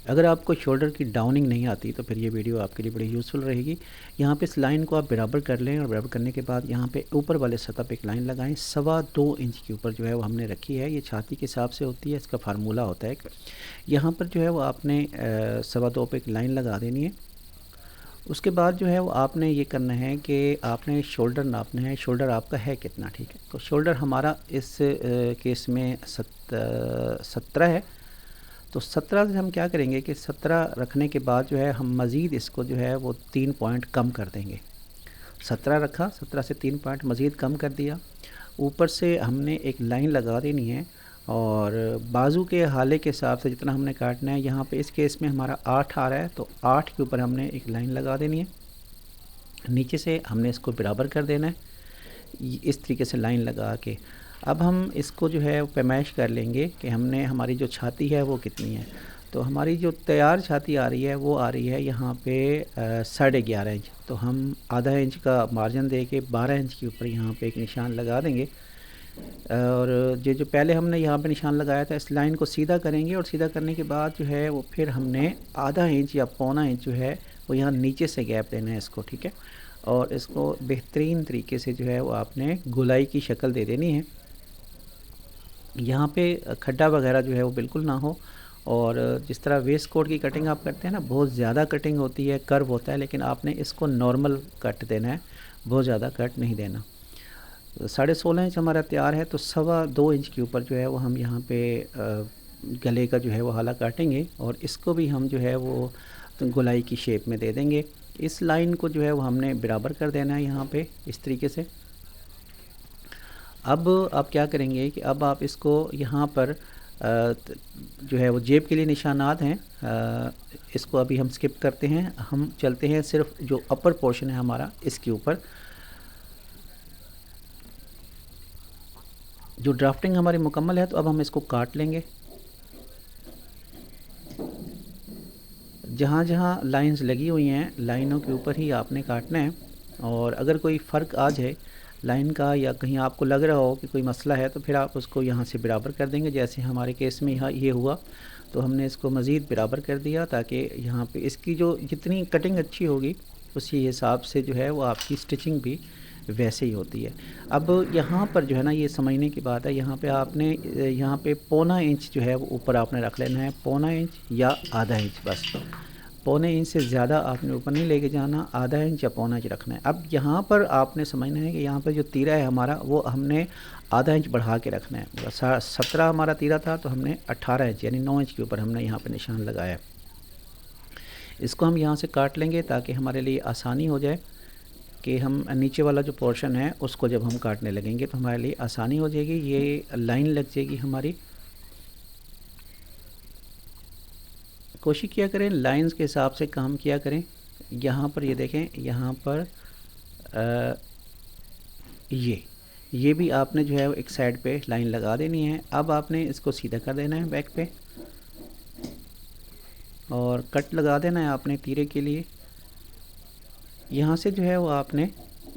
अगर आपको शोल्डर की डाउनिंग नहीं आती तो फिर ये वीडियो आपके लिए बड़ी यूज़फुल रहेगी। यहाँ पे इस लाइन को आप बराबर कर लें और बराबर करने के बाद यहाँ पे ऊपर वाले सतह पे एक लाइन लगाएं। 2.25 इंच के ऊपर जो है वो हमने रखी है। ये छाती के हिसाब से होती है, इसका फार्मूला होता है। यहाँ पर जो है वो आपने 2.25 पे एक लाइन लगा देनी है। उसके बाद जो है वो आपने ये करना है कि आपने शोल्डर नापना है। शोल्डर आपका है कितना, ठीक है। तो शोल्डर हमारा इस केस में 17 है। तो 17 से हम क्या करेंगे कि 17 रखने के बाद जो है हम मज़ीद इसको जो है वो 3 पॉइंट कम कर देंगे। 17 रखा, 17 से 3 पॉइंट मज़ीद कम कर दिया। ऊपर से हमने एक लाइन लगा देनी है और बाजू के हाले के हिसाब से जितना हमने काटना है, यहाँ पे इस केस में हमारा 8 आ रहा है तो 8 के ऊपर हमने एक लाइन लगा देनी है। नीचे से हमने इसको बराबर कर देना है इस तरीके से लाइन लगा के। अब हम इसको जो है पैमाइश कर लेंगे कि हमने हमारी जो छाती है वो कितनी है। तो हमारी जो तैयार छाती आ रही है वो आ रही है यहाँ पे 11.5 इंच। तो हम आधा इंच का मार्जिन दे के 12 इंच के ऊपर यहाँ पे एक निशान लगा देंगे। और जो पहले हमने यहाँ पे निशान लगाया था इस लाइन को सीधा करेंगे और सीधा करने के बाद जो है वो फिर हमने आधा इंच या पौना इंच जो है वो यहाँ नीचे से गैप देना है इसको, ठीक है। और इसको बेहतरीन तरीके से जो है वो आपने गोलाई की शक्ल दे देनी है। यहाँ पे खड्डा वगैरह जो है वो बिल्कुल ना हो। और जिस तरह वेस्ट कोट की कटिंग आप करते हैं ना, बहुत ज़्यादा कटिंग होती है, कर्व होता है, लेकिन आपने इसको नॉर्मल कट देना है, बहुत ज़्यादा कट नहीं देना। 16.5 इंच हमारा तैयार है तो 2.25 इंच के ऊपर जो है वो हम यहाँ पे गले का जो है वो हाला काटेंगे और इसको भी हम जो है वो गोलाई की शेप में दे देंगे। इस लाइन को जो है वो हमने बराबर कर देना है यहाँ पे इस तरीके से। अब आप क्या करेंगे कि अब आप इसको यहाँ पर जो है वो जेब के लिए निशानात हैं, इसको अभी हम स्किप करते हैं। हम चलते हैं सिर्फ जो अपर पोर्शन है हमारा इसके ऊपर। जो ड्राफ्टिंग हमारी मुकम्मल है तो अब हम इसको काट लेंगे। जहाँ जहाँ लाइंस लगी हुई हैं लाइनों के ऊपर ही आपने काटना है। और अगर कोई फ़र्क आ जाए लाइन का या कहीं आपको लग रहा हो कि कोई मसला है तो फिर आप उसको यहाँ से बराबर कर देंगे। जैसे हमारे केस में यहाँ ये हुआ तो हमने इसको मज़ीद बराबर कर दिया ताकि यहाँ पे इसकी जो जितनी कटिंग अच्छी होगी उसी हिसाब से जो है वो आपकी स्टिचिंग भी वैसे ही होती है। अब यहाँ पर जो है ना ये समझने की बात है, यहाँ पे आपने यहाँ पे 1.25 इंच जो है वो ऊपर आपने रख लेना है। 1.25 इंच या आधा इंच, बस 1.25 इंच से ज़्यादा आपने ऊपर नहीं लेके जाना, आधा इंच या 1.25 इंच रखना है। अब यहाँ पर आपने समझना है कि यहाँ पर जो तीरा है हमारा वो हमने आधा इंच बढ़ा के रखना है। 17 हमारा तीरा था तो हमने 18 इंच यानी 9 इंच के ऊपर हमने यहाँ पर निशान लगाया। इसको हम यहाँ से काट लेंगे ताकि हमारे लिए आसानी हो जाए कि हम नीचे वाला जो पोर्शन है उसको जब हम काटने लगेंगे तो हमारे लिए आसानी हो जाएगी। ये लाइन लग जाएगी हमारी। कोशिश किया करें लाइंस के हिसाब से काम किया करें। यहाँ पर ये देखें, यहाँ पर ये भी आपने जो है एक साइड पे लाइन लगा देनी है। अब आपने इसको सीधा कर देना है बैक पे और कट लगा देना है आपने तीरे के लिए। यहाँ से जो है वो आपने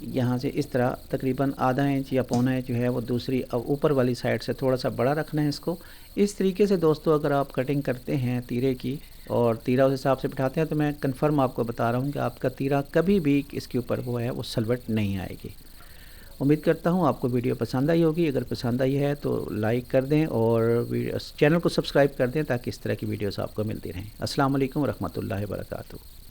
यहाँ से इस तरह तकरीबन आधा इंच या 1.25 इंच जो है वो दूसरी ऊपर वाली साइड से थोड़ा सा बड़ा रखना है इसको। इस तरीके से दोस्तों अगर आप कटिंग करते हैं तीरे की और तीरा उस हिसाब से बिठाते हैं तो मैं कंफर्म आपको बता रहा हूँ कि आपका तीरा कभी भी इसके ऊपर वो है वो सलवट नहीं आएगी। उम्मीद करता हूँ आपको वीडियो पसंद आई होगी। अगर पसंद आई है तो लाइक कर दें और चैनल को सब्सक्राइब कर दें ताकि इस तरह की वीडियोस आपको मिलती रहें। अस्सलाम वालेकुम रहमतुल्लाहि व बरकातहू।